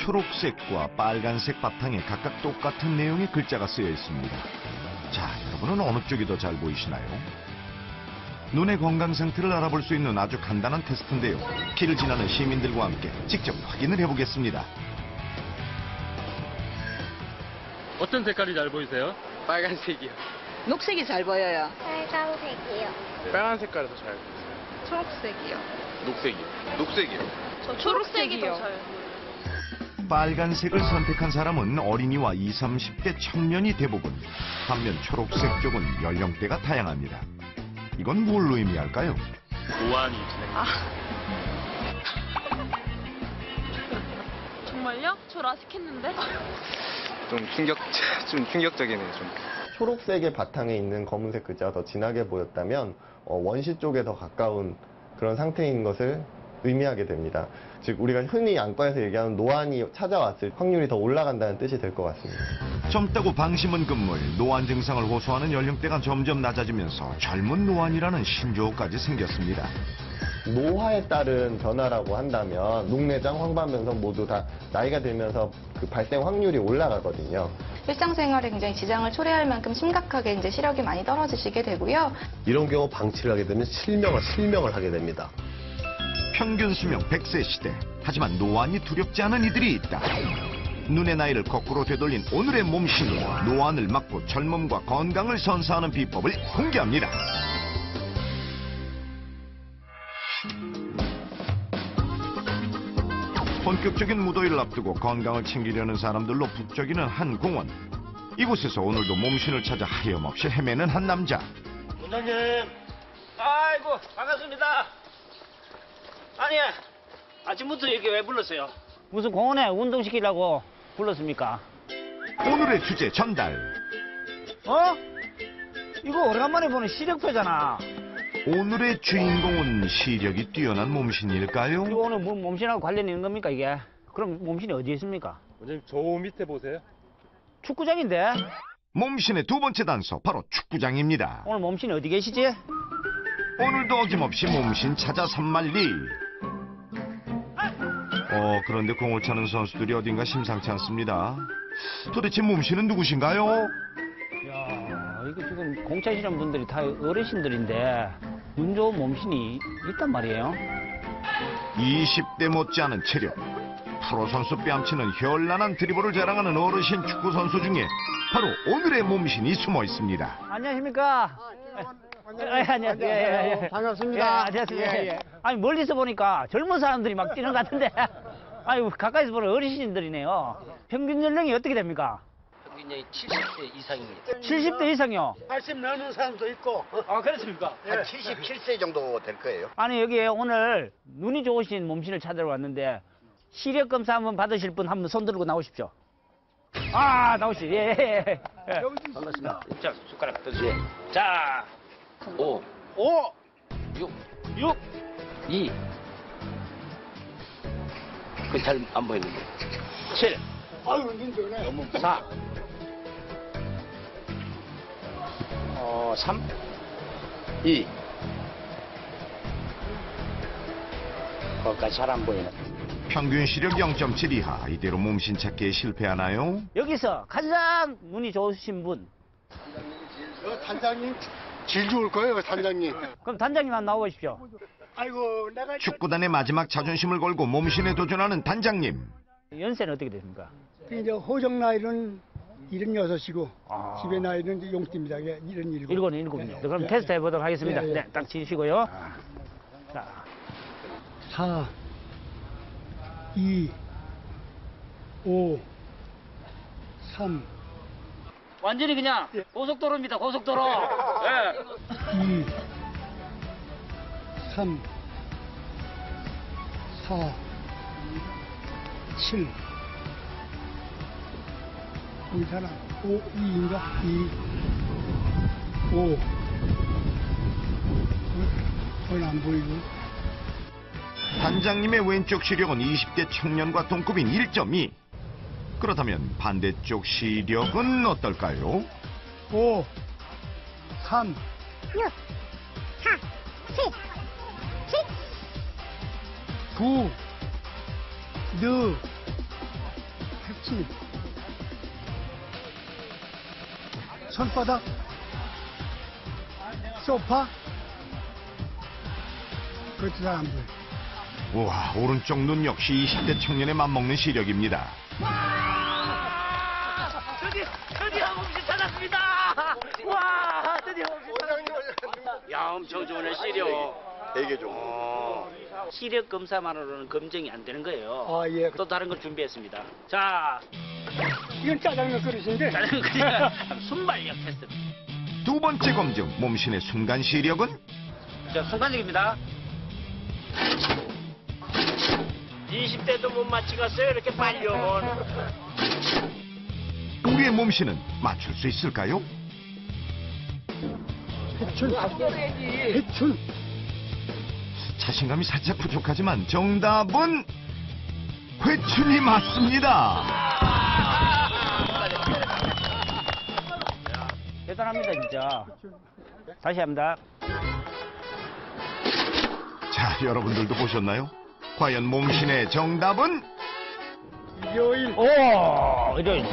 초록색과 빨간색 바탕에 각각 똑같은 내용의 글자가 쓰여 있습니다. 자, 여러분은 어느 쪽이 더 잘 보이시나요? 눈의 건강 상태를 알아볼 수 있는 아주 간단한 테스트인데요. 길을 지나는 시민들과 함께 직접 확인을 해보겠습니다. 어떤 색깔이 잘 보이세요? 빨간색이요. 녹색이 잘 보여요. 빨강색이요. 빨간 색깔이 더 잘 보여요. 초록색이요. 녹색이요. 녹색이요. 저 초록색이 더 잘. 빨간색을 선택한 사람은 어린이와 20, 30대 청년이 대부분. 반면 초록색 쪽은 연령대가 다양합니다. 이건 뭘 의미할까요? 노안이 진행. 정말요? 저 라식했는데? 좀 충격적이네요, 좀. 초록색의 바탕에 있는 검은색 글자가 더 진하게 보였다면 원시 쪽에 더 가까운 그런 상태인 것을 의미하게 됩니다. 즉 우리가 흔히 안과에서 얘기하는 노안이 찾아왔을 확률이 더 올라간다는 뜻이 될 것 같습니다. 젊다고 방심은 금물, 노안 증상을 호소하는 연령대가 점점 낮아지면서 젊은 노안이라는 신조어까지 생겼습니다. 노화에 따른 변화라고 한다면 녹내장, 황반변성 모두 다 나이가 들면서 그 발생 확률이 올라가거든요. 일상생활에 굉장히 지장을 초래할 만큼 심각하게 이제 시력이 많이 떨어지시게 되고요. 이런 경우 방치를 하게 되면 실명을 하게 됩니다. 평균 수명 100세 시대. 하지만 노안이 두렵지 않은 이들이 있다. 눈의 나이를 거꾸로 되돌린 오늘의 몸신으로 노안을 막고 젊음과 건강을 선사하는 비법을 공개합니다. 본격적인 무더위를 앞두고 건강을 챙기려는 사람들로 북적이는 한 공원. 이곳에서 오늘도 몸신을 찾아 하염없이 헤매는 한 남자. 원장님, 아이고 반갑습니다. 아니, 아침부터 여기 왜 불렀어요? 무슨 공원에 운동시키려고 불렀습니까? 오늘의 주제 전달. 어? 이거 오래간만에 보는 시력표잖아. 오늘의 주인공은 시력이 뛰어난 몸신일까요? 이거 오늘 몸신하고 관련 있는 겁니까 이게? 그럼 몸신이 어디에 있습니까? 원장님 저 밑에 보세요. 축구장인데? 몸신의 두 번째 단서 바로 축구장입니다. 오늘 몸신이 어디 계시지? 오늘도 어김없이 몸신 찾아 산만리. 그런데 공을 차는 선수들이 어딘가 심상치 않습니다. 도대체 몸신은 누구신가요? 야, 이거 지금 공차시는 분들이 다 어르신들인데 눈 좋은 몸신이 있단 말이에요. 20대 못지않은 체력. 프로 선수 뺨치는 현란한 드리블을 자랑하는 어르신 축구 선수 중에 바로 오늘의 몸신이 숨어 있습니다. 안녕하십니까? 안녕하세요. 반갑습니다. 예, 안녕하세요. 아니 멀리서 보니까 젊은 사람들이 막 뛰는 것 같은데 아니 가까이서 보는 어르신들이네요. 평균 연령이 어떻게 됩니까? 평균이 70대 이상입니다. 70대 이상이요? 80 넘는 사람도 있고. 아 그렇습니까? 한 77세 정도 될 거예요. 아니 여기에 오늘 눈이 좋으신 몸신을 찾으러 왔는데 시력 검사 한번 받으실 분 한번 손 들고 나오십시오. 아 나오시. 예. 반갑습니다. 자 숟가락 드세요. 자 5 6 2 그 잘 안 보이는데 7 아유, 민주네. 4 3 2 거기까지 잘 안 보이네. 평균 시력 0.7 이하. 이대로 몸신 찾기에 실패하나요? 여기서 가장 눈이 좋으신 분. 단장님 질 좋을 거예요, 단장님. 그럼 단장님 한번 나와보십시오. 아이고, 내가 축구단의 마지막 자존심을 걸고 몸신에 도전하는 단장님. 연세는 어떻게 되십니까? 이제 호정 나이는 76이고 아. 집에 나이는 이제 용띠입니다. 77. 일곱이요. 그럼 테스트 해보도록 하겠습니다. 예. 네, 딱 치시고요. 자, 4 2 5 3 완전히 그냥 고속도로입니다. 고속도로. 예. 2 3 4 7 괜찮아. 2인가? 2 5 손 안 보이고. 단장님의 왼쪽 시력은 20대 청년과 동급인 1.2. 그렇다면 반대쪽 시력은 어떨까요? 5 3 6, 4, 7, 10. 9 10 7. 손바닥. 소파. 그것도 잘 안 보여. 우와, 오른쪽 눈 역시 20대 청년에 맞먹는 시력입니다. 드디어 몸신 찾았습니다. 와, 드디어 몸신 찾았습니다. 야, 엄청 좋네, 시력. 되게 좋고. 시력 검사만으로는 검증이 안 되는 거예요. 아, 예. 또 다른 걸 준비했습니다. 자, 이건 짜장면 그릇인데. 다른 그냥 순발력 테스트. 두 번째 검증, 몸신의 순간 시력은? 자, 순간적입니다. 20대도 못 맞히겠어요, 이렇게 빨리 오면. 우리의 몸신은 맞출 수 있을까요? 회춘. 회춘. 자신감이 살짝 부족하지만 정답은 회춘이 맞습니다. 대단합니다, 진짜. 다시 합니다. 자, 여러분들도 보셨나요? 과연 몸신의 정답은? 요일. 오, 이런.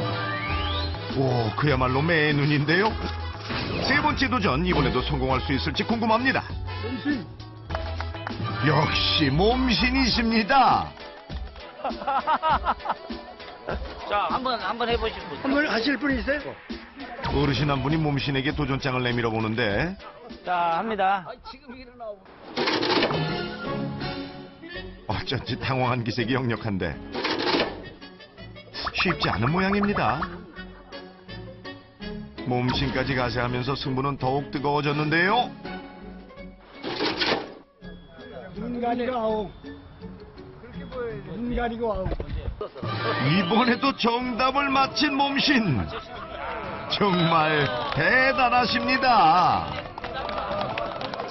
오, 그야말로 매의 눈인데요. 세 번째 도전, 이번에도 성공할 수 있을지 궁금합니다. 몸신. 역시 몸신이십니다. 자, 한번 해보실 분. 한번 하실 분 있어요? 어르신 한 분이 몸신에게 도전장을 내밀어 보는데 자, 합니다. 어쩐지 당황한 기색이 역력한데 쉽지 않은 모양입니다. 몸신까지 가세하면서 승부는 더욱 뜨거워졌는데요. 눈 가리고 아우. 눈 가리고 아우. 이번에도 정답을 맞힌 몸신. 정말 대단하십니다.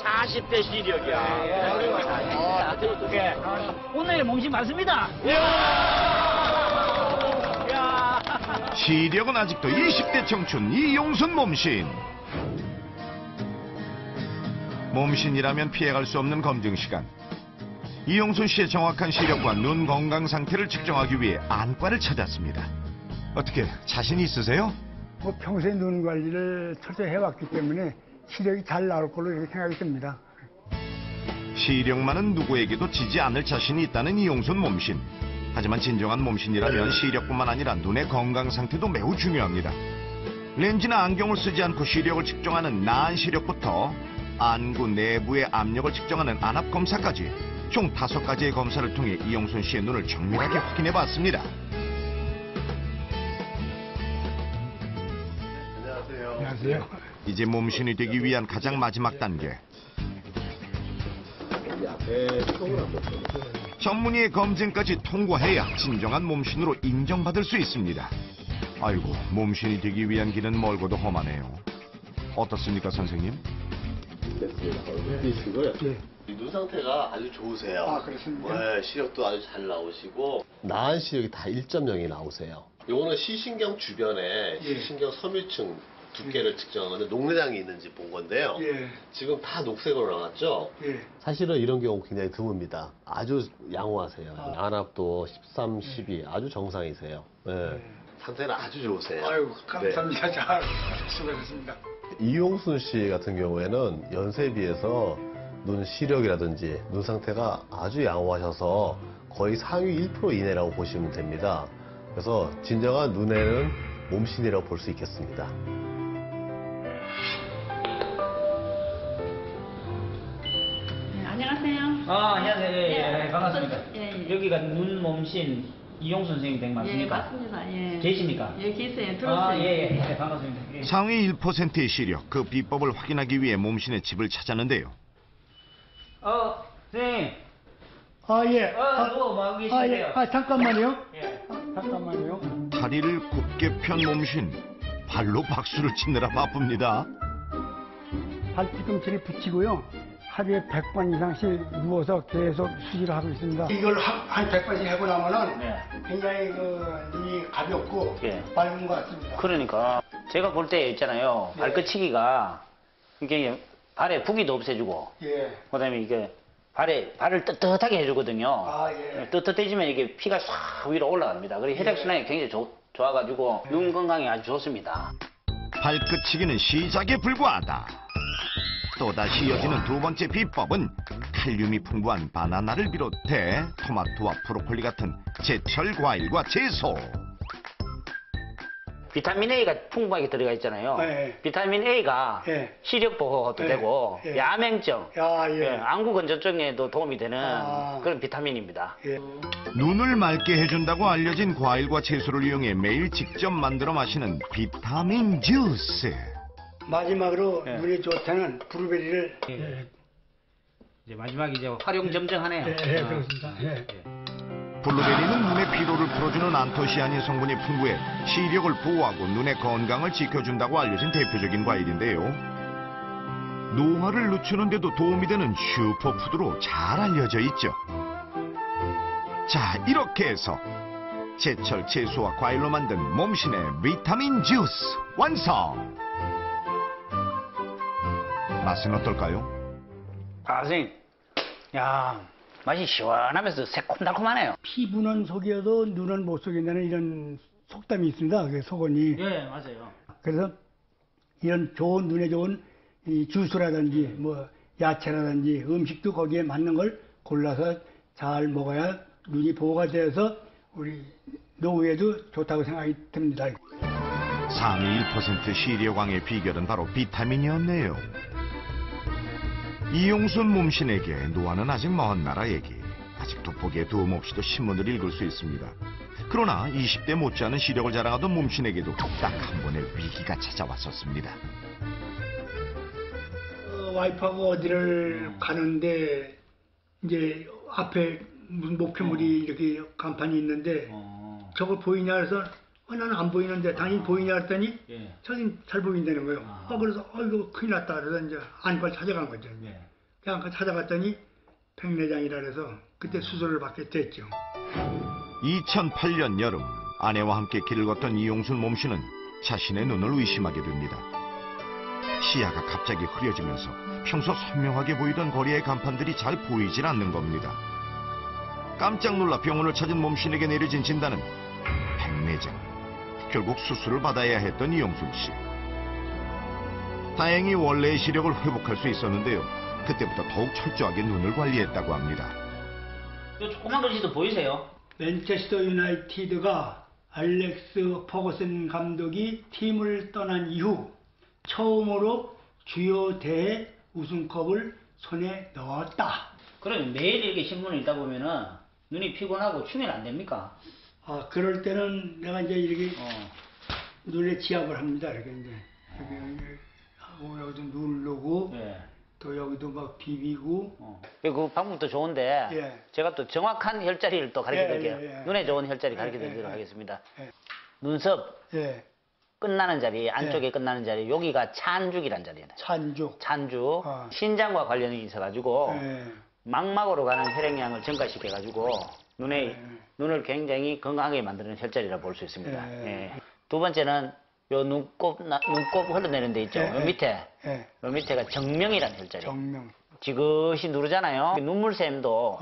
40대 시력이야. 오늘 몸신 맞습니다. 시력은 아직도 20대 청춘 이용순 몸신. 몸신이라면 피해갈 수 없는 검증 시간. 이용순 씨의 정확한 시력과 눈 건강 상태를 측정하기 위해 안과를 찾았습니다. 어떻게 자신 있으세요? 뭐 평소에 눈 관리를 철저히 해왔기 때문에 시력이 잘 나올 걸로 이렇게 생각이 듭니다. 시력만은 누구에게도 지지 않을 자신이 있다는 이용순 몸신. 하지만 진정한 몸신이라면 시력뿐만 아니라 눈의 건강 상태도 매우 중요합니다. 렌즈나 안경을 쓰지 않고 시력을 측정하는 나은 시력부터 안구 내부의 압력을 측정하는 안압 검사까지 총 5가지의 검사를 통해 이용순 씨의 눈을 정밀하게 확인해 봤습니다. 안녕하세요. 이제 몸신이 되기 위한 가장 마지막 단계. 전문의의 검증까지 통과해야 진정한 몸신으로 인정받을 수 있습니다. 아이고, 몸신이 되기 위한 길은 멀고도 험하네요. 어떻습니까, 선생님? 됐습니다. 눈 상태가 아주 좋으세요. 아, 그렇습니까? 네, 시력도 아주 잘 나오시고 나은 시력이 다 1.0이 나오세요. 요거는 시신경 주변에 시신경 섬유층 두께를 측정한 건데 녹내장이 있는지 본 건데요. 예. 지금 다 녹색으로 나왔죠? 예. 사실은 이런 경우 굉장히 드뭅니다. 아주 양호하세요. 안압도 13, 12 아주 정상이세요. 네. 상태는 아주 좋으세요. 아유, 감사합니다. 잘 수고하셨습니다. 이용순 씨 같은 경우에는 연세에 비해서 눈 시력이라든지 눈 상태가 아주 양호하셔서 거의 상위 1% 이내라고 보시면 됩니다. 그래서 진정한 눈에는 몸신이라고 볼 수 있겠습니다. 안녕하세요. 안녕하세요. 예, 반갑습니다. 예, 예. 여기가 눈 몸신 이용순 선생님 댁 맞습니까? 예, 맞습니다. 예. 계십니까? 예, 계세요. 들었어요. 예, 반갑습니다. 예. 상위 1%의 시력, 그 비법을 확인하기 위해 몸신의 집을 찾았는데요. 선생님. 아, 예. 누워 뭐 하고 아, 예. 계시는데요? 잠깐만요. 예. 잠깐만요. 다리를 굳게 편 몸신. 발로 박수를 치느라 바쁩니다. 발 뒤꿈치를 붙이고요. 하루에 100번 이상씩 누워서 계속 수시를 하고 있습니다. 이걸 한 100번씩 하고 나면은 네. 굉장히 눈이 가볍고 예. 맑은 것 같습니다. 그러니까 제가 볼 때 있잖아요. 예. 발끝치기가 이게 발에 부기도 없애주고 예. 그다음에 이게 발을 떳떳하게 해주거든요. 아, 예. 떳떳해지면 이게 피가 싹 위로 올라갑니다. 그리고 혈액순환이 굉장히 좋아가지고 눈 건강에 아주 좋습니다. 발끝치기는 시작에 불과하다. 또다시 이어지는 두 번째 비법은 칼륨이 풍부한 바나나를 비롯해 토마토와 브로콜리 같은 제철 과일과 채소. 비타민 A가 풍부하게 들어가 있잖아요. 네. 비타민 A가 네. 시력 보호도 네. 되고 네. 야맹증, 아, 예. 안구 건조증에도 도움이 되는 아. 그런 비타민입니다. 예. 눈을 맑게 해준다고 알려진 과일과 채소를 이용해 매일 직접 만들어 마시는 비타민 주스. 마지막으로 예. 눈이 좋다는 블루베리를 예. 이제 마지막에 이제 활용점정하네요. 그렇습니다. 예. 블루베리는 눈의 피로를 풀어주는 안토시아닌 성분이 풍부해 시력을 보호하고 눈의 건강을 지켜준다고 알려진 대표적인 과일인데요. 노화를 늦추는 데도 도움이 되는 슈퍼푸드로 잘 알려져 있죠. 자, 이렇게 해서 제철 채소와 과일로 만든 몸신의 비타민 주스 완성! 맛은 어떨까요? 아, 선생님. 야, 맛이 시원하면서 새콤달콤하네요. 피부는 속여도 눈은 못 속인다는 이런 속담이 있습니다. 그 속언이. 예, 맞아요. 그래서 이런 좋은 눈에 좋은 이 주스라든지 뭐 야채라든지 음식도 거기에 맞는 걸 골라서 잘 먹어야 눈이 보호가 되어서 우리 노후에도 좋다고 생각이 듭니다. 상위 1% 시력왕의 비결은 바로 비타민이었네요. 이용순 몸신에게 노화는 아직 먼 나라 얘기. 아직도 보기에 도움 없이도 신문을 읽을 수 있습니다. 그러나 20대 못지않은 시력을 자랑하던 몸신에게도 딱 한 번의 위기가 찾아왔었습니다. 와이프하고 어디를 가는데 이제 앞에 무슨 목표물이 이렇게 간판이 있는데 저거 보이냐 그래서 나는 안 보이는데 당연히 보이냐 그랬더니 저긴 잘 보인다는 거예요. 그래서 이거 큰일 났다 그래서 이제 안과 찾아간 거죠. 그냥 찾아갔더니 백내장이라 그래서 그때 수술을 받게 됐죠. 2008년 여름 아내와 함께 길을 걷던 이용순 몸씨는 자신의 눈을 의심하게 됩니다. 시야가 갑자기 흐려지면서 평소 선명하게 보이던 거리의 간판들이 잘 보이질 않는 겁니다. 깜짝 놀라 병원을 찾은 몸신에게 내려진 진단은 백내장. 결국 수술을 받아야 했던 이용순 씨. 다행히 원래의 시력을 회복할 수 있었는데요. 그때부터 더욱 철저하게 눈을 관리했다고 합니다. 저 조그만 글씨도 보이세요? 맨체스터 유나이티드가 알렉스 퍼거슨 감독이 팀을 떠난 이후 처음으로 주요 대회 우승컵을 손에 넣었다. 그럼 매일 이렇게 신문을 읽다 보면은 눈이 피곤하고 충혈 안 됩니까? 그럴 때는 내가 이제 이렇게 눈에 지압을 합니다. 이렇게 이제 하고 여기도 누르고 또 여기도 막 비비고. 그 방법도 좋은데 예. 제가 또 정확한 혈자리를 또 가르쳐 드릴게요. 눈에 좋은 혈자리 가르쳐 드리도록 하겠습니다. 눈썹 끝나는 자리, 안쪽에 끝나는 자리, 여기가 찬죽이란 자리예요. 찬죽. 신장과 관련이 있어가지고 망막으로 가는 혈액량을 증가시켜가지고 눈을 굉장히 건강하게 만드는 혈자리라 볼 수 있습니다. 두 번째는 요 눈곱 흘러내리는 데 있죠. 요 밑에가 정명이라는 혈자리. 지그시 누르잖아요. 눈물샘도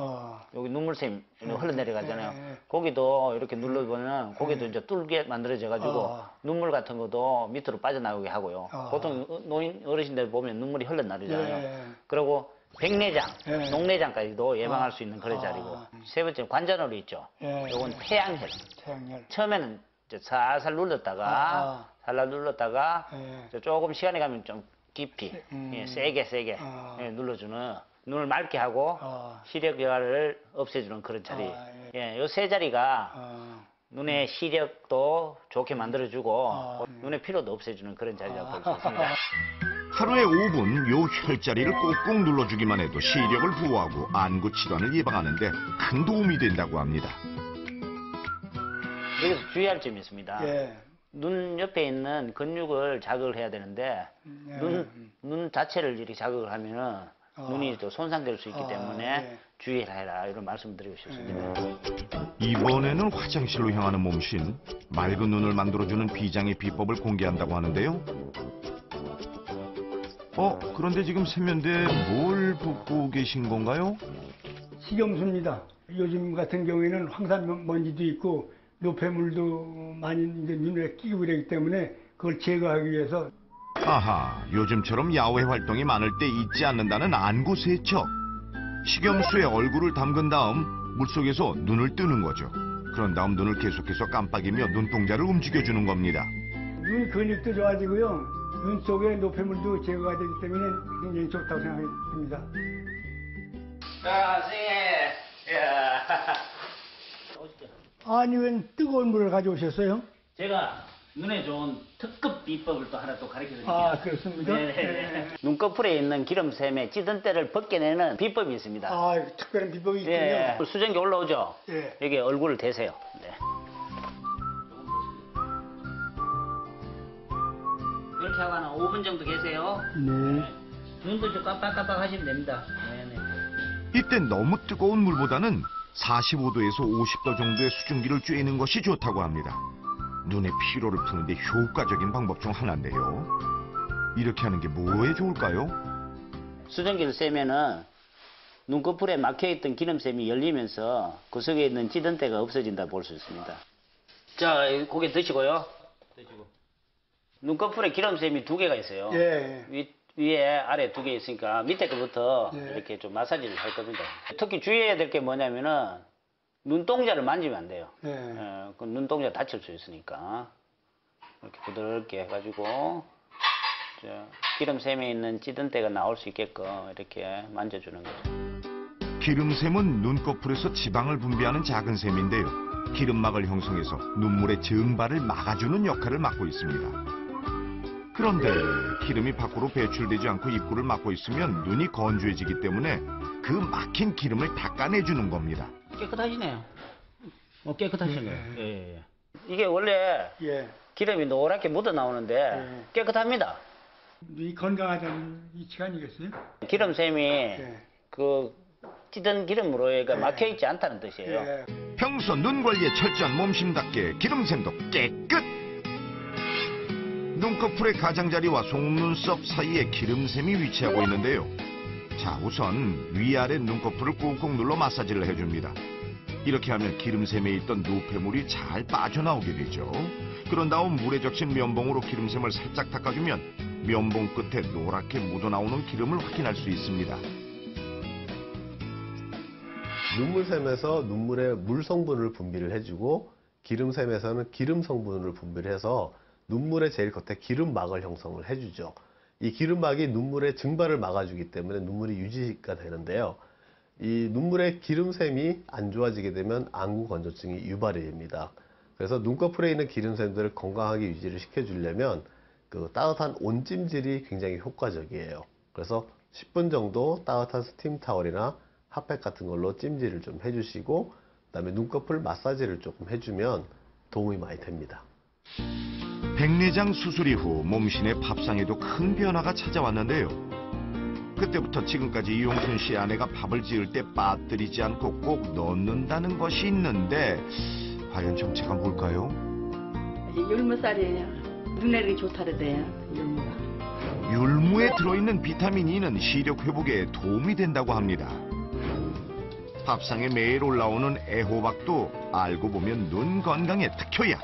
여기 눈물샘 흘러내려가잖아요. 거기도 이렇게 눌러보면 거기도 이제 뚫게 만들어져 가지고 눈물 같은 것도 밑으로 빠져나오게 하고요. 보통 노인 어르신들 보면 눈물이 흘러나오잖아요. 그리고 백내장, 녹내장까지도 예방할 수 있는 그런 자리고. 세 번째는 관자놀이 있죠. 요건 태양혈. 처음에는 이제 살살 눌렀다가 조금 시간이 가면 좀 깊이 세게 눌러주는 눈을 맑게 하고 시력 저하를 없애주는 그런 자리. 요 세 자리가 눈의 시력도 좋게 만들어주고 눈의 피로도 없애주는 그런 자리라고 볼 수 있습니다. 하루에 5분 요 혈자리를 꾹꾹 눌러주기만 해도 시력을 보호하고 안구 질환을 예방하는 데 큰 도움이 된다고 합니다. 여기서 주의할 점이 있습니다. 눈 옆에 있는 근육을 자극을 해야 되는데 눈 자체를 이렇게 자극을 하면은 눈이 또 손상될 수 있기 때문에 주의해라 이런 말씀을 드리고 싶습니다. 이번에는 화장실로 향하는 몸신. 맑은 눈을 만들어주는 비장의 비법을 공개한다고 하는데요. 그런데 지금 세면대에 뭘 붓고 계신 건가요? 식염수입니다. 요즘 같은 경우에는 황산 먼지도 있고 노폐물도 많이 이제 눈에 끼고 그러기 때문에 그걸 제거하기 위해서 아하, 요즘처럼 야외 활동이 많을 때 잊지 않는다는 안구 세척. 식염수에 얼굴을 담근 다음 물속에서 눈을 뜨는 거죠. 그런 다음 눈을 계속해서 깜빡이며 눈동자를 움직여주는 겁니다. 눈 근육도 좋아지고요. 눈 속에 노폐물도 제거가 되기 때문에 굉장히 좋다고 생각합니다. 자, 승혜. 야. 아니, 웬 뜨거운 물을 가져오셨어요? 제가 눈에 좋은 특급 비법을 또 하나 또 가르쳐 드릴게요. 아, 그렇습니까? 네. 눈꺼풀에 있는 기름샘에 찌든 때를 벗겨내는 비법이 있습니다. 아, 특별한 비법이 있군요. 예. 수증기 올라오죠? 예. 여기 얼굴을 대세요. 네. 이렇게 하고 한 5분 정도 계세요. 네. 눈도 좀 깜빡깜빡 하시면 됩니다. 네네. 이때 너무 뜨거운 물보다는 45도에서 50도 정도의 수증기를 쬐는 것이 좋다고 합니다. 눈의 피로를 푸는데 효과적인 방법 중 하나인데요. 이렇게 하는 게 뭐에 좋을까요? 수증기를 쐬면은 눈꺼풀에 막혀있던 기름샘이 열리면서 그 속에 있는 찌든 때가 없어진다 볼 수 있습니다. 자, 고개 드시고요. 드시고. 눈꺼풀에 기름샘이 2개가 있어요. 예. 위에 아래 2개 있으니까 밑에 거부터 예. 이렇게 좀 마사지를 할 겁니다. 특히 주의해야 될 게 뭐냐면은 눈동자를 만지면 안 돼요. 예. 그 눈동자 다칠 수 있으니까 이렇게 부드럽게 해가지고 기름샘에 있는 찌든 때가 나올 수 있게끔 이렇게 만져주는 거죠. 기름샘은 눈꺼풀에서 지방을 분비하는 작은 샘인데요. 기름막을 형성해서 눈물의 증발을 막아주는 역할을 맡고 있습니다. 그런데 기름이 밖으로 배출되지 않고 입구를 막고 있으면 눈이 건조해지기 때문에 그 막힌 기름을 닦아내주는 겁니다. 깨끗하시네요. 깨끗하시네요. 예. 이게 원래 예. 기름이 노랗게 묻어 나오는데 예. 깨끗합니다. 이 건강하다는 이치가 아니겠어요? 기름샘이 예. 그 찌든 기름으로 예. 막혀 있지 않다는 뜻이에요. 예. 평소 눈 관리에 철저한 몸심답게 기름샘도 깨끗! 눈꺼풀의 가장자리와 속눈썹 사이에 기름샘이 위치하고 있는데요. 자, 우선 위아래 눈꺼풀을 꾹꾹 눌러 마사지를 해줍니다. 이렇게 하면 기름샘에 있던 노폐물이 잘 빠져나오게 되죠. 그런 다음 물에 적신 면봉으로 기름샘을 살짝 닦아주면 면봉 끝에 노랗게 묻어나오는 기름을 확인할 수 있습니다. 눈물샘에서 눈물의 물 성분을 분비를 해주고 기름샘에서는 기름 성분을 분비를 해서 눈물의 제일 겉에 기름막을 형성을 해주죠. 이 기름막이 눈물의 증발을 막아주기 때문에 눈물이 유지가 되는데요. 이 눈물의 기름샘이 안 좋아지게 되면 안구 건조증이 유발이 됩니다. 그래서 눈꺼풀에 있는 기름샘들을 건강하게 유지를 시켜주려면 그 따뜻한 온찜질이 굉장히 효과적이에요. 그래서 10분 정도 따뜻한 스팀 타월이나 핫팩 같은 걸로 찜질을 좀 해주시고 그다음에 눈꺼풀 마사지를 조금 해주면 도움이 많이 됩니다. 백내장 수술 이후 몸신의 밥상에도 큰 변화가 찾아왔는데요. 그때부터 지금까지 이용순 씨 아내가 밥을 지을 때 빠뜨리지 않고 꼭 넣는다는 것이 있는데 과연 정체가 뭘까요? 율무살이에요. 눈에 이렇게 좋다 그래요. 율무가. 율무에 들어있는 비타민 E는 시력 회복에 도움이 된다고 합니다. 밥상에 매일 올라오는 애호박도 알고 보면 눈 건강에 특효약.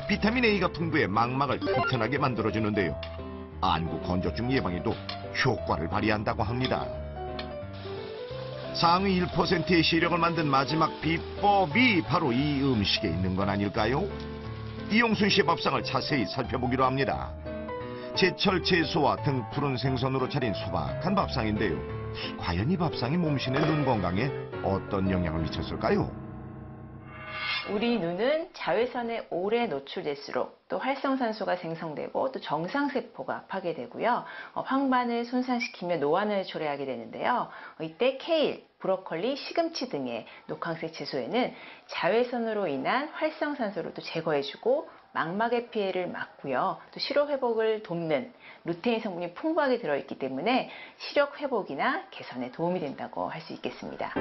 비타민 A가 풍부해 망막을 튼튼하게 만들어주는데요. 안구 건조증 예방에도 효과를 발휘한다고 합니다. 상위 1%의 시력을 만든 마지막 비법이 바로 이 음식에 있는 건 아닐까요? 이용순 씨의 밥상을 자세히 살펴보기로 합니다. 제철 채소와 등 푸른 생선으로 차린 소박한 밥상인데요. 과연 이 밥상이 몸신의 눈 건강에 어떤 영향을 미쳤을까요? 우리 눈은 자외선에 오래 노출될수록 또 활성산소가 생성되고 또 정상세포가 파괴되고요. 황반을 손상시키며 노안을 초래하게 되는데요. 이때 케일, 브로콜리, 시금치 등의 녹황색 채소에는 자외선으로 인한 활성산소를 또 제거해주고 망막의 피해를 막고요. 또 시력 회복을 돕는 루테인 성분이 풍부하게 들어있기 때문에 시력 회복이나 개선에 도움이 된다고 할 수 있겠습니다.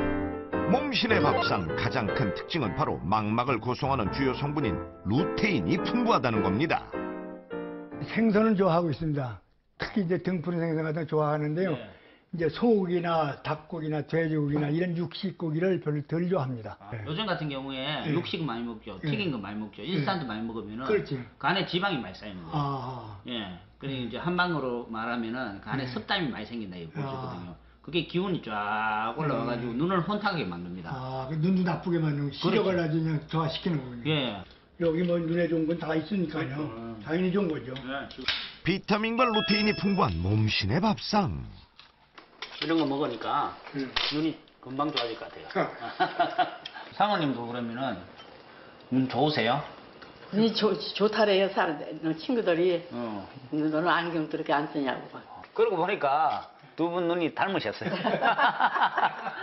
몸신의 밥상 가장 큰 특징은 바로 망막을 구성하는 주요 성분인 루테인이 풍부하다는 겁니다. 생선을 좋아하고 있습니다. 특히 이제 등푸른 생선 같은 거 좋아하는데요. 네. 이제 소고기나 닭고기나 돼지고기나 이런 육식고기를 별로 덜 좋아합니다. 요즘 같은 경우에 육식은 많이 먹죠. 튀긴 거 많이 먹죠. 일산도 많이 먹으면은 그렇지. 그 안에 지방이 많이 쌓이는 거예요. 아, 예. 그리고 이제 한방으로 말하면은 그 안에 섭담이 많이 생긴다 이거 보시거든요. 그게 기운이 쫙 올라와가지고 눈을 혼탁하게 만듭니다. 아, 그 눈도 나쁘게 만드는 시력을 아주 그냥 저하시키는 거군요. 예. 여기 뭐 눈에 좋은 건 다 있으니까요. 당연히 좋은 거죠. 비타민과 루테인이 풍부한 몸신의 밥상. 이런 거 먹으니까 눈이 금방 좋아질 것 같아요. 사모님도 그러면은 눈 좋으세요? 눈이 좋다래요, 친구들이. 너는 안경 그렇게 안 쓰냐고. 그러고 보니까 두 분 눈이 닮으셨어요.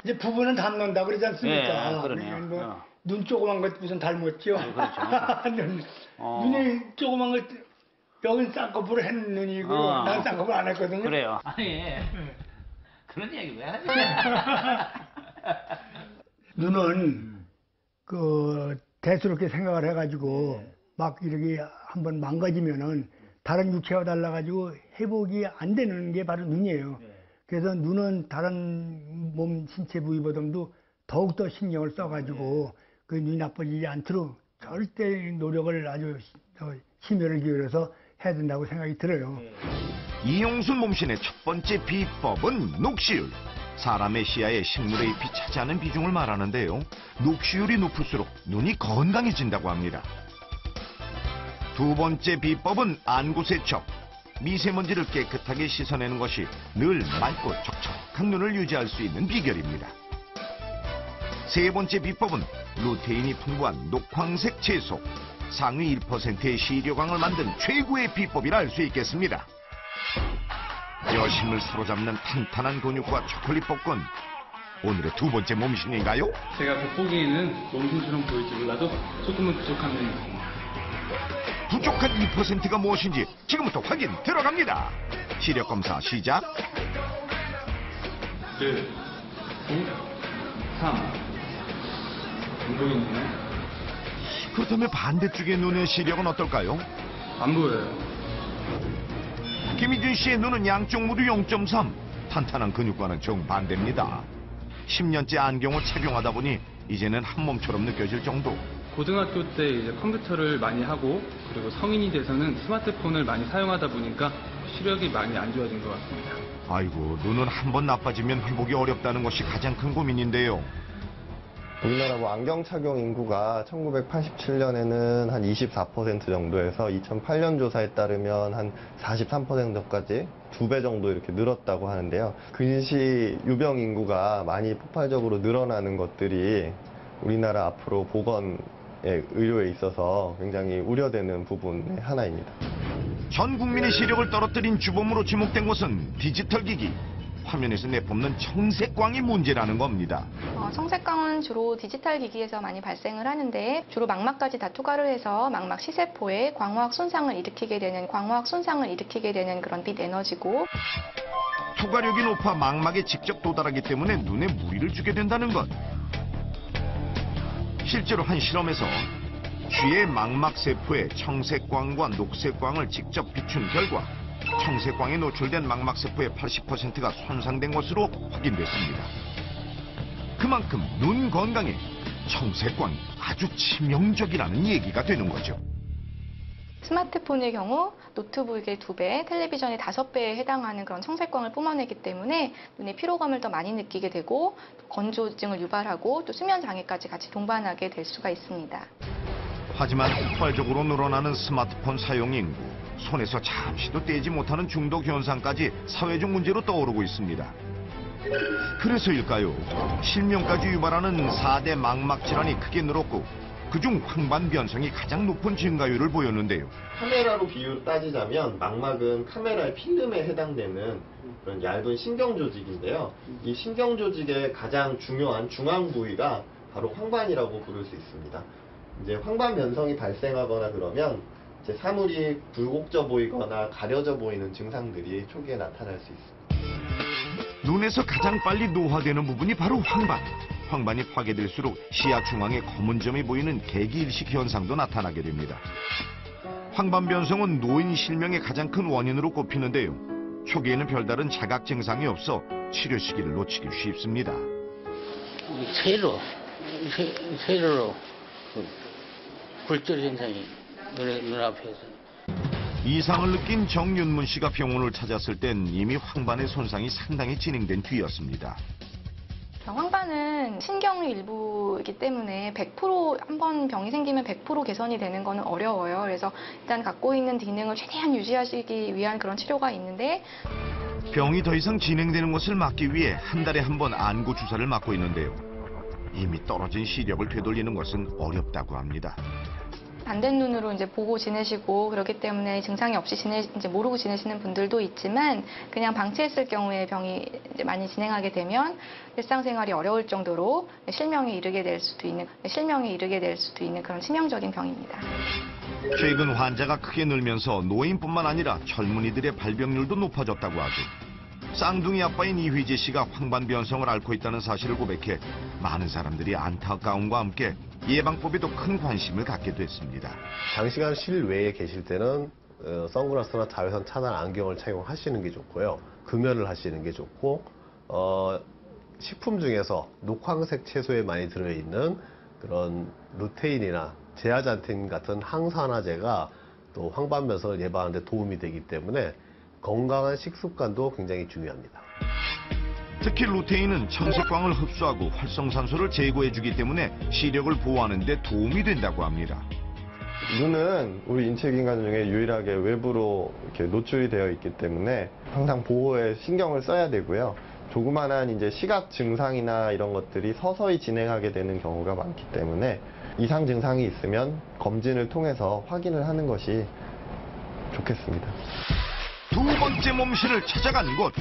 이제 부부는 닮는다 그러지 않습니까? 예, 그러네요. 뭐, 눈 조그만 것 우선 닮았죠. 그렇죠. 눈이 조그만 것, 여긴 쌍꺼풀을 했는 눈이고, 난 쌍꺼풀 안 했거든요. 그래요. 아니, 그런 이야기 왜 하지? 눈은, 대수롭게 생각을 해가지고, 막 이렇게 한번 망가지면은, 다른 육체와 달라가지고 회복이 안 되는 게 바로 눈이에요. 그래서 눈은 다른 몸 신체 부위보다도 더욱더 신경을 써가지고 그 눈이 나빠지지 않도록 절대 노력을 아주 심혈을 기울여서 해야 된다고 생각이 들어요. 이용순 몸신의 첫 번째 비법은 녹시율. 사람의 시야에 식물의 잎이 차지하는 비중을 말하는데요. 녹시율이 높을수록 눈이 건강해진다고 합니다. 두 번째 비법은 안구세척. 미세먼지를 깨끗하게 씻어내는 것이 늘 맑고 촉촉한 눈을 유지할 수 있는 비결입니다. 세 번째 비법은 루테인이 풍부한 녹황색 채소. 상위 1%의 시력광을 만든 최고의 비법이라 할 수 있겠습니다. 여심을 사로잡는 탄탄한 근육과 초콜릿 복근. 오늘의 두 번째 몸신인가요? 제가 겉보기에는 몸신처럼 보일지 몰라도 조금은 부족한 면이 있습니다. 부족한 1%가 무엇인지 지금부터 확인 들어갑니다. 시력 검사 시작. 1, 2, 3. 안 보이네요. 그렇다면 반대쪽의 눈의 시력은 어떨까요? 안 보여요. 김희준 씨의 눈은 양쪽 모두 0.3. 탄탄한 근육과는 정반대입니다. 10년째 안경을 착용하다 보니 이제는 한 몸처럼 느껴질 정도. 고등학교 때 이제 컴퓨터를 많이 하고 그리고 성인이 돼서는 스마트폰을 많이 사용하다 보니까 시력이 많이 안 좋아진 것 같습니다. 아이고, 눈은 한 번 나빠지면 회복이 어렵다는 것이 가장 큰 고민인데요. 우리나라 안경 착용 인구가 1987년에는 한 24% 정도에서 2008년 조사에 따르면 한 43%까지 2배 정도 이렇게 늘었다고 하는데요. 근시 유병 인구가 많이 폭발적으로 늘어나는 것들이 우리나라 앞으로 보건 의료에 있어서 굉장히 우려되는 부분의 하나입니다. 전 국민의 시력을 떨어뜨린 주범으로 지목된 것은 디지털 기기. 화면에서 내뿜는 청색광이 문제라는 겁니다. 청색광은 주로 디지털 기기에서 많이 발생을 하는데 주로 망막까지 다 투과를 해서 망막 시세포에 광화학 손상을 일으키게 되는 그런 빛 에너지고 투과력이 높아 망막에 직접 도달하기 때문에 눈에 무리를 주게 된다는 것. 실제로 한 실험에서 쥐의 망막 세포에 청색광과 녹색광을 직접 비춘 결과 청색광에 노출된 망막 세포의 80%가 손상된 것으로 확인됐습니다. 그만큼 눈 건강에 청색광이 아주 치명적이라는 얘기가 되는 거죠. 스마트폰의 경우 노트북의 2배, 텔레비전의 5배에 해당하는 그런 청색광을 뿜어내기 때문에 눈의 피로감을 더 많이 느끼게 되고 건조증을 유발하고 또 수면 장애까지 같이 동반하게 될 수가 있습니다. 하지만 폭발적으로 늘어나는 스마트폰 사용 인구, 손에서 잠시도 떼지 못하는 중독 현상까지 사회적 문제로 떠오르고 있습니다. 그래서일까요? 실명까지 유발하는 4대 망막 질환이 크게 늘었고 그중 황반변성이 가장 높은 증가율을 보였는데요. 카메라로 비유를 따지자면 망막은 카메라의 필름에 해당되는 그런 얇은 신경 조직인데요. 이 신경 조직의 가장 중요한 중앙 부위가 바로 황반이라고 부를 수 있습니다. 이제 황반변성이 발생하거나 그러면 이제 사물이 굴곡져 보이거나 가려져 보이는 증상들이 초기에 나타날 수 있습니다. 눈에서 가장 빨리 노화되는 부분이 바로 황반. 황반이 파괴될수록 시야 중앙에 검은 점이 보이는 개기일식 현상도 나타나게 됩니다. 황반변성은 노인 실명의 가장 큰 원인으로 꼽히는데요. 초기에는 별다른 자각 증상이 없어 치료 시기를 놓치기 쉽습니다. 세로로 굴절 현상이 눈앞에서. 이상을 느낀 정윤문 씨가 병원을 찾았을 땐 이미 황반의 손상이 상당히 진행된 뒤였습니다. 황반은 신경 일부이기 때문에 100% 한번 병이 생기면 100% 개선이 되는 거는 어려워요. 그래서 일단 갖고 있는 기능을 최대한 유지하시기 위한 그런 치료가 있는데, 병이 더 이상 진행되는 것을 막기 위해 한 달에 한 번 안구 주사를 맞고 있는데요. 이미 떨어진 시력을 되돌리는 것은 어렵다고 합니다. 반대 눈으로 이제 보고 지내시고 그렇기 때문에 증상이 없이 이제 모르고 지내시는 분들도 있지만, 그냥 방치했을 경우에 병이 이제 많이 진행하게 되면 일상생활이 어려울 정도로 실명에 이르게 될 수도 있는 그런 치명적인 병입니다. 최근 환자가 크게 늘면서 노인뿐만 아니라 젊은이들의 발병률도 높아졌다고 하죠. 쌍둥이 아빠인 이휘재 씨가 황반변성을 앓고 있다는 사실을 고백해 많은 사람들이 안타까움과 함께 예방법에도 큰 관심을 갖게 됐습니다. 장시간 실외에 계실 때는 선글라스나 자외선 차단 안경을 착용하시는 게 좋고요. 금연을 하시는 게 좋고, 식품 중에서 녹황색 채소에 많이 들어있는 그런 루테인이나 제아잔틴 같은 항산화제가 또 황반변성을 예방하는 데 도움이 되기 때문에 건강한 식습관도 굉장히 중요합니다. 특히 루테인은 청색광을 흡수하고 활성산소를 제거해주기 때문에 시력을 보호하는 데 도움이 된다고 합니다. 눈은 우리 인체기관 중에 유일하게 외부로 이렇게 노출이 되어 있기 때문에 항상 보호에 신경을 써야 되고요. 조그만한 이제 시각 증상이나 이런 것들이 서서히 진행하게 되는 경우가 많기 때문에 이상 증상이 있으면 검진을 통해서 확인을 하는 것이 좋겠습니다. 두 번째 몸신을 찾아간 곳,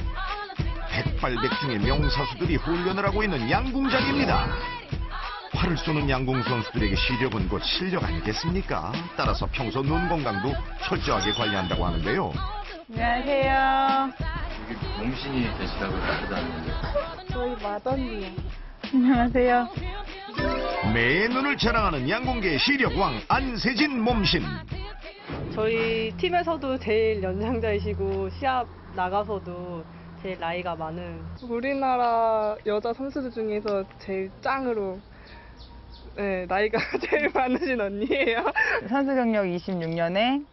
백발백중의 명사수들이 훈련을 하고 있는 양궁장입니다. 활을 쏘는 양궁 선수들에게 시력은 곧 실력 아니겠습니까? 따라서 평소 눈 건강도 철저하게 관리한다고 하는데요. 안녕하세요. 여기 몸신이 되시다고 하셨는데. 저희 맏언니요. 안녕하세요. 매의 눈을 자랑하는 양궁계의 시력왕 안세진 몸신. 저희 팀에서도 제일 연장자이시고 시합 나가서도 제일 나이가 많은, 우리나라 여자 선수들 중에서 제일 짱으로 나이가 제일 많으신 언니예요. 선수 경력 26년에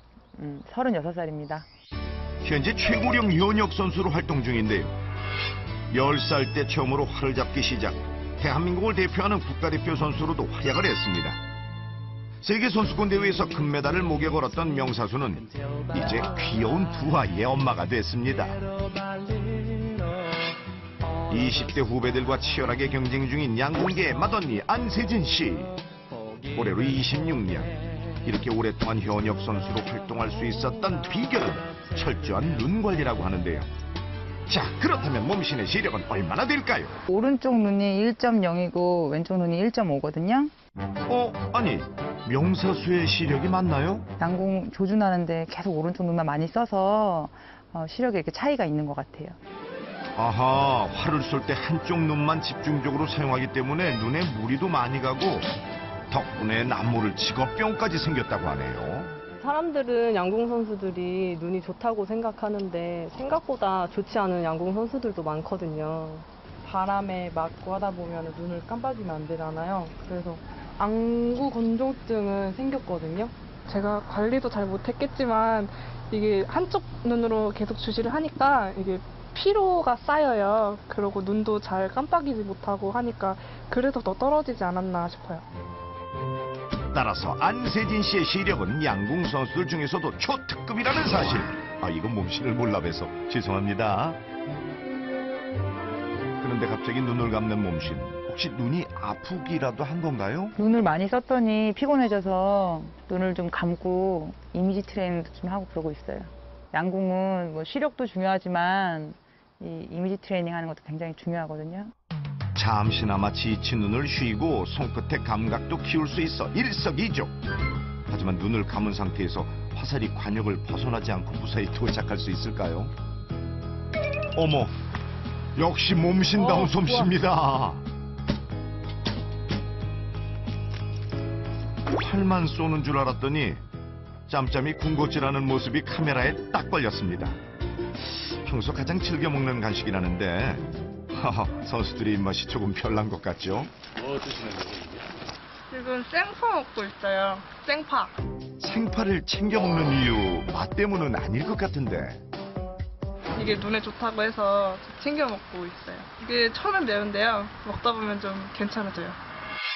36살입니다. 현재 최고령 현역 선수로 활동 중인데요. 10살 때 처음으로 활을 잡기 시작, 대한민국을 대표하는 국가대표 선수로도 활약을 했습니다. 세계선수권 대회에서 금메달을 목에 걸었던 명사수는 이제 귀여운 두 아이의 엄마가 됐습니다. 20대 후배들과 치열하게 경쟁 중인 양궁계의 맏언니 안세진 씨. 올해로 26년. 이렇게 오랫동안 현역 선수로 활동할 수 있었던 비결은 철저한 눈 관리라고 하는데요. 자, 그렇다면 몸신의 시력은 얼마나 될까요? 오른쪽 눈이 1.0이고 왼쪽 눈이 1.5거든요. 아니, 명사수의 시력이 맞나요? 양궁 조준하는데 계속 오른쪽 눈만 많이 써서 시력에 이렇게 차이가 있는 것 같아요. 아하, 활을 쏠 때 한쪽 눈만 집중적으로 사용하기 때문에 눈에 무리도 많이 가고 덕분에 남모를 직업병까지 생겼다고 하네요. 사람들은 양궁 선수들이 눈이 좋다고 생각하는데 생각보다 좋지 않은 양궁 선수들도 많거든요. 바람에 맞고 하다 보면 눈을 깜빡이면 안 되잖아요. 그래서 안구 건조증은 생겼거든요. 제가 관리도 잘 못했겠지만 이게 한쪽 눈으로 계속 주시를 하니까 이게 피로가 쌓여요. 그리고 눈도 잘 깜빡이지 못하고 하니까 그래서 더 떨어지지 않았나 싶어요. 따라서 안세진 씨의 시력은 양궁 선수들 중에서도 초특급이라는 사실. 이건 몸신을 몰라봬서 죄송합니다. 그런데 갑자기 눈을 감는 몸신. 혹시 눈이 아프기라도 한 건가요? 눈을 많이 썼더니 피곤해져서 눈을 좀 감고 이미지 트레이닝도 좀 하고 그러고 있어요. 양궁은 뭐 시력도 중요하지만 이 이미지 트레이닝 하는 것도 굉장히 중요하거든요. 잠시나마 지친 눈을 쉬고 손끝의 감각도 키울 수 있어 일석이조. 하지만 눈을 감은 상태에서 화살이 관역을 벗어나지 않고 무사히 도착할 수 있을까요? 어머, 역시 몸신다운 솜씨입니다. 활만 쏘는 줄 알았더니 짬짬이 군것질하는 모습이 카메라에 딱 걸렸습니다. 평소 가장 즐겨 먹는 간식이라는데 허허, 선수들의 입맛이 조금 별난 것 같죠? 뭐 드시는 거예요, 이게? 지금 생파 먹고 있어요. 생파. 생파를 챙겨 먹는 이유 맛 때문은 아닐 것 같은데. 이게 눈에 좋다고 해서 챙겨 먹고 있어요. 이게 처음엔 매운데요. 먹다 보면 좀 괜찮아져요.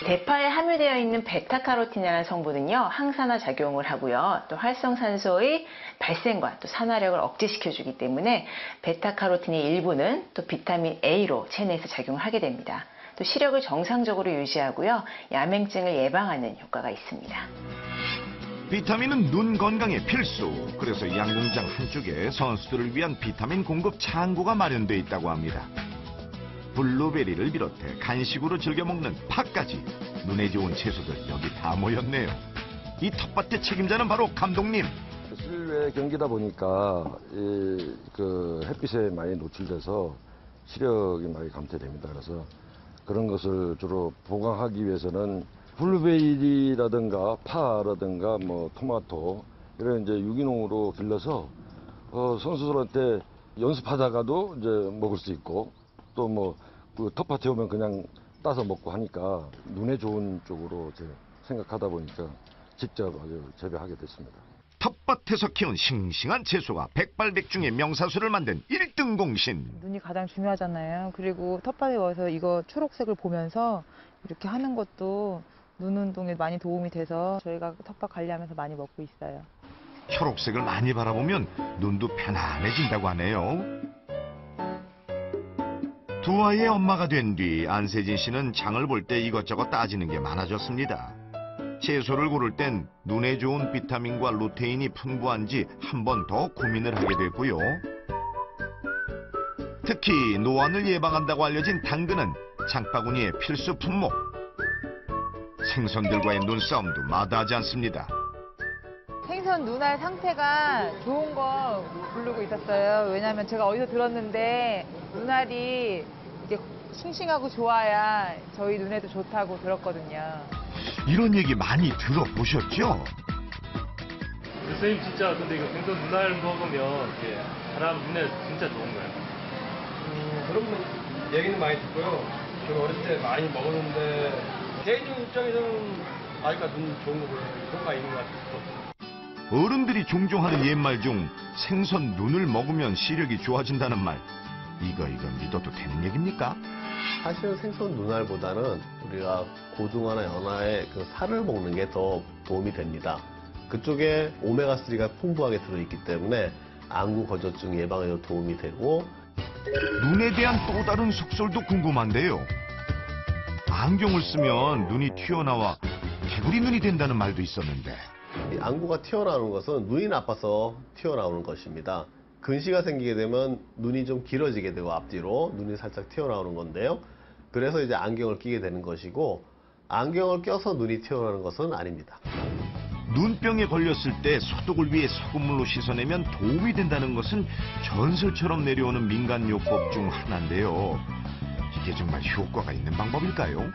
대파에 함유되어 있는 베타카로틴이라는 성분은요, 항산화 작용을 하고요, 또 활성산소의 발생과 또 산화력을 억제시켜주기 때문에 베타카로틴의 일부는 또 비타민 A로 체내에서 작용을 하게 됩니다. 또 시력을 정상적으로 유지하고요, 야맹증을 예방하는 효과가 있습니다. 비타민은 눈 건강에 필수. 그래서 양궁장 한쪽에 선수들을 위한 비타민 공급 창고가 마련되어 있다고 합니다. 블루베리를 비롯해 간식으로 즐겨 먹는 팥까지 눈에 좋은 채소들 여기 다 모였네요. 이 텃밭의 책임자는 바로 감독님. 실외 경기다 보니까 햇빛에 많이 노출돼서 시력이 많이 감퇴됩니다. 그래서 그런 것을 주로 보강하기 위해서는 블루베리라든가 파라든가 뭐 토마토 이런 이제 유기농으로 길러서 선수들한테 연습하다가도 이제 먹을 수 있고 또 뭐 그 텃밭에 오면 그냥 따서 먹고 하니까 눈에 좋은 쪽으로 생각하다 보니까 직접 아주 재배하게 됐습니다. 텃밭에서 키운 싱싱한 채소가 백발백중의 명사수를 만든 1등 공신. 눈이 가장 중요하잖아요. 그리고 텃밭에 와서 이거 초록색을 보면서 이렇게 하는 것도 눈 운동에 많이 도움이 돼서 저희가 텃밭 관리하면서 많이 먹고 있어요. 초록색을 많이 바라보면 눈도 편안해진다고 하네요. 두 아이의 엄마가 된 뒤 안세진 씨는 장을 볼 때 이것저것 따지는 게 많아졌습니다. 채소를 고를 땐 눈에 좋은 비타민과 루테인이 풍부한지 한 번 더 고민을 하게 됐고요. 특히 노안을 예방한다고 알려진 당근은 장바구니의 필수 품목. 생선들과의 눈싸움도 마다하지 않습니다. 생선 눈알 상태가 좋은 거 고르고 있었어요. 왜냐하면 제가 어디서 들었는데 눈알이 이게 싱싱하고 좋아야 저희 눈에도 좋다고 들었거든요. 이런 얘기 많이 들어보셨죠? 선생님 진짜 근데 이거 생선 눈알 먹으면 이게 사람 눈에 진짜 좋은 거예요? 그런 얘기는 많이 듣고요. 저는 어렸을 때 많이 먹었는데 개인적인 입장에서는 아이가 눈 좋은 거 효과가 있는 것 같아요. 어른들이 종종 하는 옛말 중 생선 눈을 먹으면 시력이 좋아진다는 말. 이거 믿어도 되는 얘기입니까? 사실은 생선 눈알보다는 우리가 고등어나 연어의 그 살을 먹는 게 더 도움이 됩니다. 그쪽에 오메가3가 풍부하게 들어있기 때문에 안구 거저증 예방에도 도움이 되고. 눈에 대한 또 다른 속설도 궁금한데요. 안경을 쓰면 눈이 튀어나와 개구리 눈이 된다는 말도 있었는데. 이 안구가 튀어나오는 것은 눈이 나빠서 튀어나오는 것입니다. 근시가 생기게 되면 눈이 좀 길어지게 되고 앞뒤로 눈이 살짝 튀어나오는 건데요. 그래서 이제 안경을 끼게 되는 것이고 안경을 껴서 눈이 튀어나오는 것은 아닙니다. 눈병에 걸렸을 때 소독을 위해 소금물로 씻어내면 도움이 된다는 것은 전설처럼 내려오는 민간요법 중 하나인데요. 이게 정말 효과가 있는 방법일까요?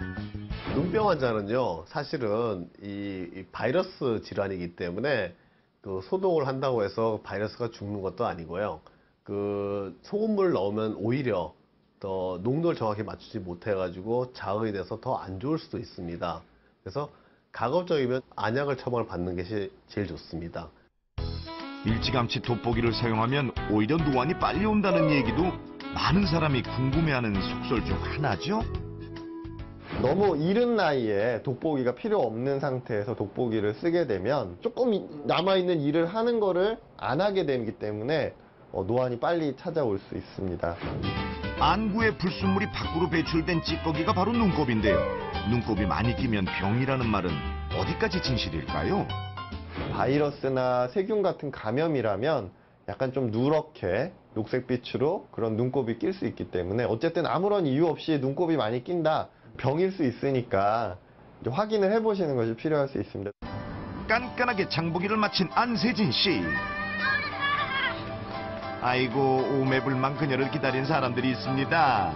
눈병 환자는요, 사실은 이 바이러스 질환이기 때문에 그 소독을 한다고 해서 바이러스가 죽는 것도 아니고요. 그 소금물을 넣으면 오히려 더 농도를 정확히 맞추지 못해가지고 자극이 돼서 더 안 좋을 수도 있습니다. 그래서 가급적이면 안약을 처방을 받는 것이 제일 좋습니다. 일찌감치 돋보기를 사용하면 오히려 노안이 빨리 온다는 얘기도 많은 사람이 궁금해하는 속설 중 하나죠. 너무 이른 나이에 돋보기가 필요 없는 상태에서 돋보기를 쓰게 되면 조금 남아있는 일을 하는 거를 안 하게 되기 때문에 노안이 빨리 찾아올 수 있습니다. 안구의 불순물이 밖으로 배출된 찌꺼기가 바로 눈곱인데요. 눈곱이 많이 끼면 병이라는 말은 어디까지 진실일까요? 바이러스나 세균 같은 감염이라면 약간 좀 누렇게 녹색빛으로 그런 눈곱이 낄 수 있기 때문에 어쨌든 아무런 이유 없이 눈곱이 많이 낀다. 병일 수 있으니까 이제 확인을 해보시는 것이 필요할 수 있습니다. 깐깐하게 장보기를 마친 안세진 씨. 아이고 오매불망 그녀를 기다린 사람들이 있습니다.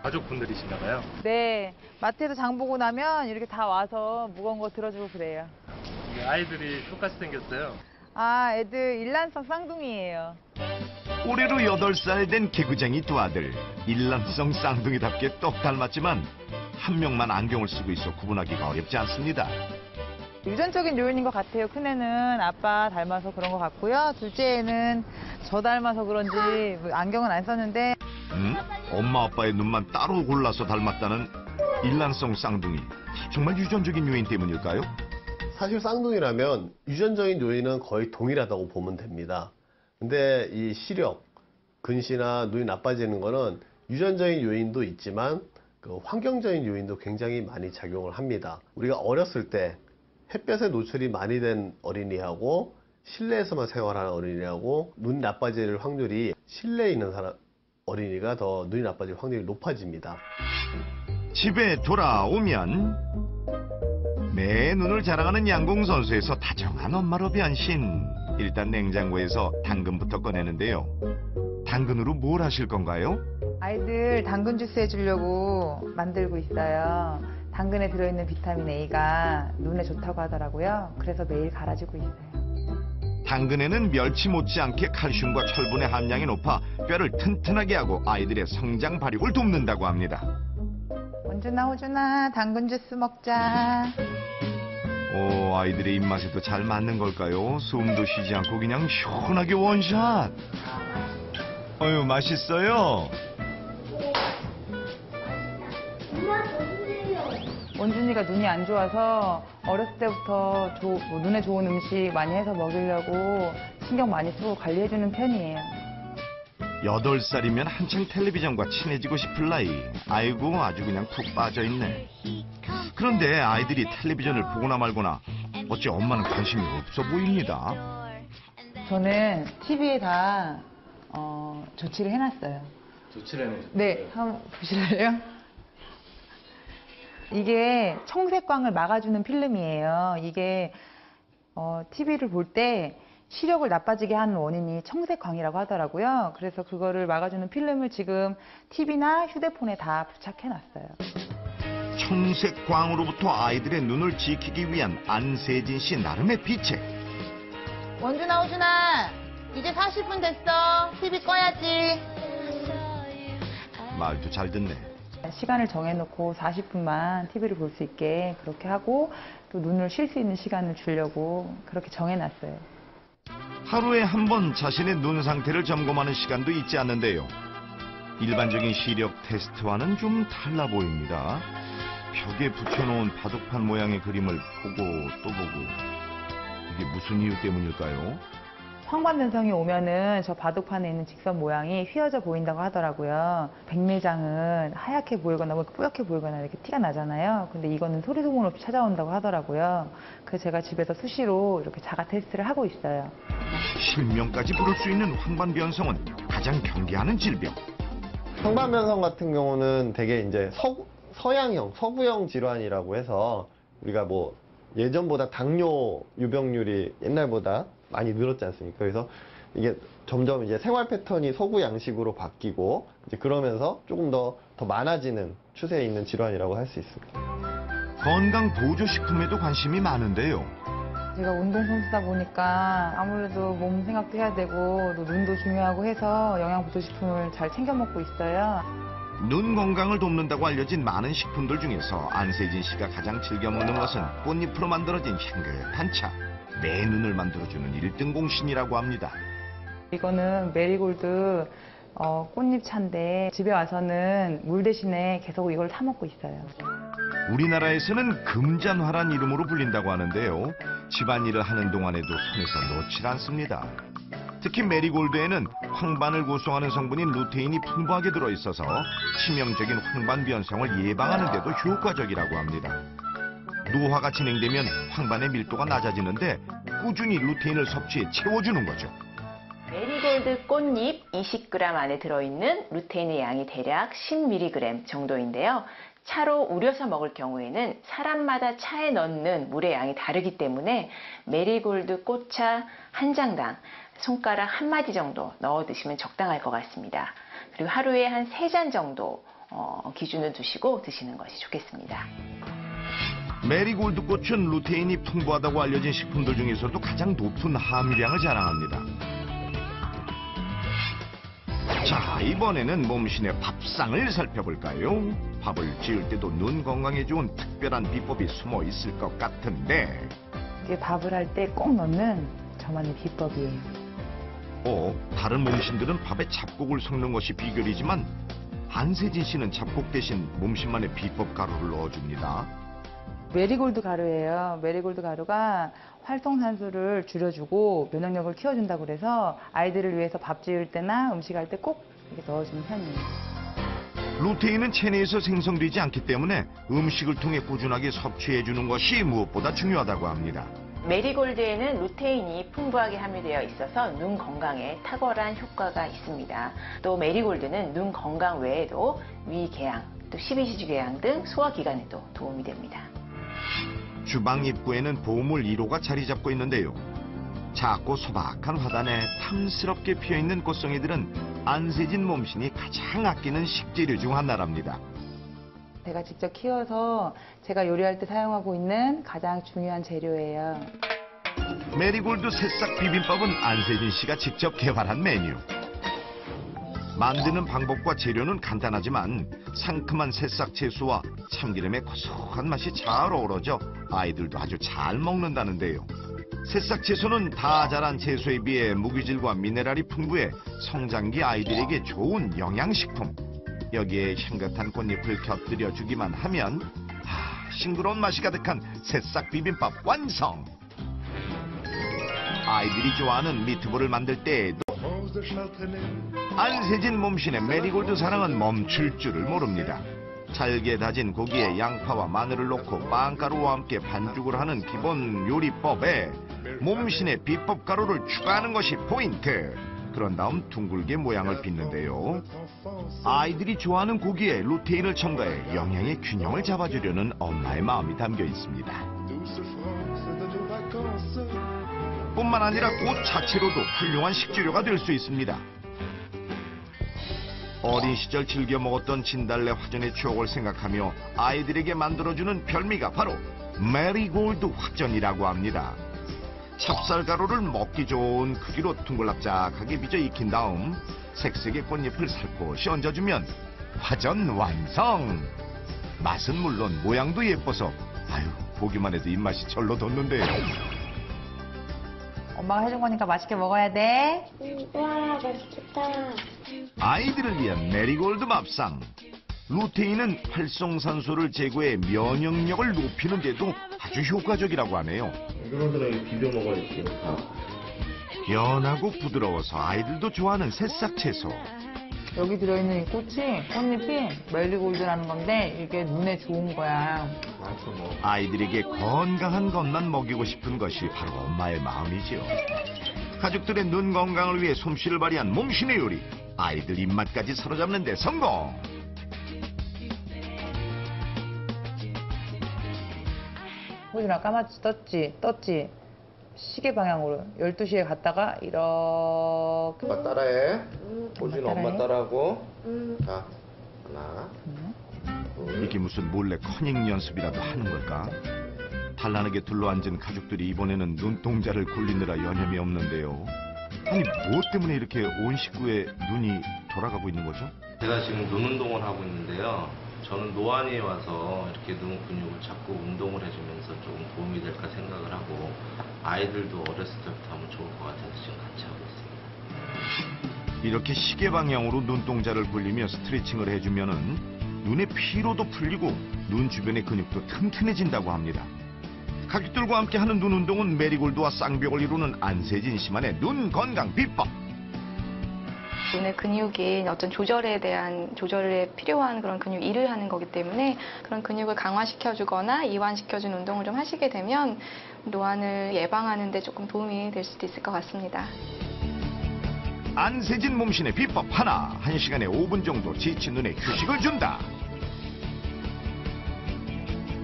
가족분들이신가 봐요? 네, 마트에서 장 보고 나면 이렇게 다 와서 무거운 거 들어주고 그래요. 아이들이 똑같이 생겼어요. 아, 애들 일란성 쌍둥이에요. 올해로 8살 된 개구쟁이 두 아들. 일란성 쌍둥이답게 똑 닮았지만 한 명만 안경을 쓰고 있어 구분하기가 어렵지 않습니다. 유전적인 요인인 것 같아요. 큰애는 아빠 닮아서 그런 것 같고요. 둘째는 저 닮아서 그런지 안경은 안 썼는데. 엄마 아빠의 눈만 따로 골라서 닮았다는 일란성 쌍둥이. 정말 유전적인 요인 때문일까요? 사실 쌍둥이라면 유전적인 요인은 거의 동일하다고 보면 됩니다. 근데 이 시력, 근시나 눈이 나빠지는 거는 유전적인 요인도 있지만 그 환경적인 요인도 굉장히 많이 작용을 합니다. 우리가 어렸을 때 햇볕에 노출이 많이 된 어린이하고 실내에서만 생활하는 어린이하고 눈이 나빠질 확률이 실내에 있는 어린이가 더 눈이 나빠질 확률이 높아집니다. 집에 돌아오면 내 눈을 자랑하는 양궁 선수에서 다정한 엄마로 변신. 일단 냉장고에서 당근부터 꺼내는데요. 당근으로 뭘 하실 건가요? 아이들 당근 주스 해주려고 만들고 있어요. 당근에 들어있는 비타민 A가 눈에 좋다고 하더라고요. 그래서 매일 갈아주고 있어요. 당근에는 멸치 못지않게 칼슘과 철분의 함량이 높아 뼈를 튼튼하게 하고 아이들의 성장 발육을 돕는다고 합니다. 원준아, 호준아, 당근 주스 먹자. 오, 아이들의 입맛에도 잘 맞는 걸까요? 숨도 쉬지 않고 그냥 시원하게 원샷. 어휴, 맛있어요. 원준이가 눈이 안 좋아서 어렸을 때부터 눈에 좋은 음식 많이 해서 먹이려고 신경 많이 쓰고 관리해주는 편이에요. 8살이면 한창 텔레비전과 친해지고 싶을 나이. 아이고, 아주 그냥 푹 빠져있네. 그런데 아이들이 텔레비전을 보거나 말거나 어찌 엄마는 관심이 없어 보입니다. 저는 TV에다 조치를 해놨어요. 조치를 해놓으셨어요? 네, 한번 보실래요? 이게 청색광을 막아주는 필름이에요. 이게 TV를 볼 때 시력을 나빠지게 하는 원인이 청색광이라고 하더라고요. 그래서 그거를 막아주는 필름을 지금 TV나 휴대폰에 다 부착해놨어요. 청색광으로부터 아이들의 눈을 지키기 위한 안세진 씨 나름의 비책. 원준아, 호준아, 이제 40분 됐어. TV 꺼야지. 말도 잘 듣네. 시간을 정해놓고 40분만 TV를 볼 수 있게 그렇게 하고 또 눈을 쉴 수 있는 시간을 주려고 그렇게 정해놨어요. 하루에 한 번 자신의 눈 상태를 점검하는 시간도 있지 않는데요. 일반적인 시력 테스트와는 좀 달라 보입니다. 벽에 붙여놓은 바둑판 모양의 그림을 보고 또 보고. 이게 무슨 이유 때문일까요? 황반변성이 오면은 저 바둑판에 있는 직선 모양이 휘어져 보인다고 하더라고요. 백내장은 하얗게 보이거나 뭐 뿌옇게 보이거나 이렇게 티가 나잖아요. 근데 이거는 소리 소문 없이 찾아온다고 하더라고요. 그래서 제가 집에서 수시로 이렇게 자가 테스트를 하고 있어요. 실명까지 부를 수 있는 황반변성은 가장 경계하는 질병. 황반변성 같은 경우는 되게 이제 서양형, 서구형 질환이라고 해서 우리가 뭐 예전보다 당뇨 유병률이 옛날보다 많이 늘었지 않습니까? 그래서 이게 점점 이제 생활 패턴이 서구 양식으로 바뀌고 이제 그러면서 조금 더 많아지는 추세에 있는 질환이라고 할 수 있습니다. 건강 보조식품에도 관심이 많은데요. 제가 운동선수다 보니까 아무래도 몸 생각도 해야 되고 또 눈도 중요하고 해서 영양보조식품을 잘 챙겨 먹고 있어요. 눈 건강을 돕는다고 알려진 많은 식품들 중에서 안세진 씨가 가장 즐겨 먹는 것은 꽃잎으로 만들어진 향긋한 차. 내 눈을 만들어주는 1등 공신이라고 합니다. 이거는 메리골드 꽃잎 차인데 집에 와서는 물 대신에 계속 이걸 사 먹고 있어요. 우리나라에서는 금잔화란 이름으로 불린다고 하는데요. 집안일을 하는 동안에도 손에서 놓질 않습니다. 특히 메리골드에는 황반을 구성하는 성분인 루테인이 풍부하게 들어있어서 치명적인 황반변성을 예방하는 데도 효과적이라고 합니다. 노화가 진행되면 황반의 밀도가 낮아지는데 꾸준히 루테인을 섭취해 채워주는 거죠. 메리골드 꽃잎 20g 안에 들어있는 루테인의 양이 대략 10mg 정도인데요. 차로 우려서 먹을 경우에는 사람마다 차에 넣는 물의 양이 다르기 때문에 메리골드 꽃차 한 장당 손가락 한 마디 정도 넣어 드시면 적당할 것 같습니다. 그리고 하루에 한 3잔 정도 기준을 두시고 드시는 것이 좋겠습니다. 메리골드 꽃은 루테인이 풍부하다고 알려진 식품들 중에서도 가장 높은 함유량을 자랑합니다. 자, 이번에는 몸신의 밥상을 살펴볼까요? 밥을 지을 때도 눈 건강에 좋은 특별한 비법이 숨어 있을 것 같은데. 이게 밥을 할 때 꼭 넣는 저만의 비법이에요. 다른 몸신들은 밥에 잡곡을 섞는 것이 비결이지만 안세진 씨는 잡곡 대신 몸신만의 비법 가루를 넣어줍니다. 메리골드 가루예요. 메리골드 가루가 활성산소를 줄여주고 면역력을 키워준다고 그래서 아이들을 위해서 밥 지을 때나 음식할 때 꼭 이렇게 넣어주는 편이에요. 루테인은 체내에서 생성되지 않기 때문에 음식을 통해 꾸준하게 섭취해주는 것이 무엇보다 중요하다고 합니다. 메리골드에는 루테인이 풍부하게 함유되어 있어서 눈 건강에 탁월한 효과가 있습니다. 또 메리골드는 눈 건강 외에도 위궤양, 또 십이지주궤양 등 소화기관에도 도움이 됩니다. 주방 입구에는 보물 1호가 자리 잡고 있는데요. 작고 소박한 화단에 탐스럽게 피어있는 꽃송이들은 안세진 몸신이 가장 아끼는 식재료 중 하나랍니다. 제가 직접 키워서 제가 요리할 때 사용하고 있는 가장 중요한 재료예요. 메리골드 새싹 비빔밥은 안세진 씨가 직접 개발한 메뉴. 만드는 방법과 재료는 간단하지만 상큼한 새싹 채소와 참기름의 고소한 맛이 잘 어우러져 아이들도 아주 잘 먹는다는데요. 새싹 채소는 다 자란 채소에 비해 무기질과 미네랄이 풍부해 성장기 아이들에게 좋은 영양식품. 여기에 향긋한 꽃잎을 곁들여 주기만 하면 싱그러운 맛이 가득한 새싹 비빔밥 완성! 아이들이 좋아하는 미트볼을 만들 때에도 안세진 몸신의 메리골드 사랑은 멈출 줄을 모릅니다. 잘게 다진 고기에 양파와 마늘을 넣고 빵가루와 함께 반죽을 하는 기본 요리법에 몸신의 비법 가루를 추가하는 것이 포인트. 그런 다음 둥글게 모양을 빚는데요. 아이들이 좋아하는 고기에 루테인을 첨가해 영양의 균형을 잡아주려는 엄마의 마음이 담겨 있습니다. 뿐만 아니라 꽃 자체로도 훌륭한 식재료가 될 수 있습니다. 어린 시절 즐겨 먹었던 진달래 화전의 추억을 생각하며 아이들에게 만들어주는 별미가 바로 메리골드 화전이라고 합니다. 찹쌀가루를 먹기 좋은 크기로 둥글락작하게 빚어 익힌 다음 색색의 꽃잎을 살포시 얹어주면 화전 완성! 맛은 물론 모양도 예뻐서 보기만 해도 입맛이 절로 돋는데요. 엄마가 해준 거니까 맛있게 먹어야 돼. 와, 맛있겠다. 아이들을 위한 메리골드 밥상. 루테인은 활성산소를 제거해 면역력을 높이는 데도 아주 효과적이라고 하네요. 이거는 비벼 먹어야지. 연하고 부드러워서 아이들도 좋아하는 새싹 채소. 여기 들어있는 이 꽃잎이 메리골드라는 건데 이게 눈에 좋은 거야. 아이들에게 건강한 것만 먹이고 싶은 것이 바로 엄마의 마음이지요. 가족들의 눈 건강을 위해 솜씨를 발휘한 몸신의 요리. 아이들 입맛까지 사로잡는 데 성공! 호준아 까맣지 떴지 시계 방향으로 12시에 갔다가 이렇게 엄마 따라해. 호준 따라해. 엄마 따라하고. 자, 하나. 이게 무슨 몰래 커닝 연습이라도 하는 걸까? 단란하게 둘러앉은 가족들이 이번에는 눈동자를 굴리느라 여념이 없는데요. 아니 무엇 때문에 이렇게 온 식구의 눈이 돌아가고 있는 거죠? 제가 지금 눈 운동을 하고 있는데요. 저는 노안이 와서 이렇게 눈 근육을 자꾸 운동을 해주면서 조금 도움이 될까 생각을 하고 아이들도 어렸을 때부터 하면 좋을 것 같아서 지금 같이 하고 있습니다. 이렇게 시계 방향으로 눈동자를 굴리며 스트레칭을 해주면은 눈의 피로도 풀리고 눈 주변의 근육도 튼튼해진다고 합니다. 가족들과 함께 하는 눈 운동은 메리골드와 쌍벽을 이루는 안세진 씨만의 눈 건강 비법. 눈의 근육이 어떤 조절에 필요한 그런 근육 일을 하는 거기 때문에 그런 근육을 강화시켜주거나 이완시켜주는 운동을 좀 하시게 되면 노안을 예방하는 데 조금 도움이 될 수도 있을 것 같습니다. 안세진 몸신의 비법 하나, 1시간에 5분 정도 지친 눈에 휴식을 준다.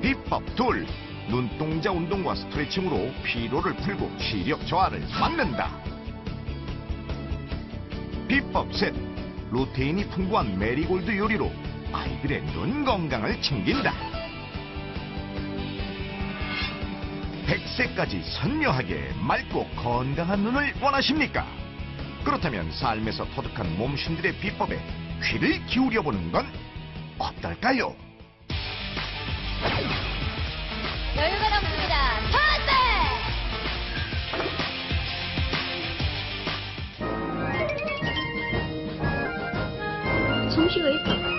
비법 둘, 눈동자 운동과 스트레칭으로 피로를 풀고 시력 저하를 막는다. 비법 셋, 루테인이 풍부한 메리골드 요리로 아이들의 눈 건강을 챙긴다. 100세까지 선명하게 맑고 건강한 눈을 원하십니까? 그렇다면 삶에서 터득한 몸신들의 비법에 귀를 기울여보는 건 어떨까요? 여유가 넘칩니다. 터세! 솜씨가 있다.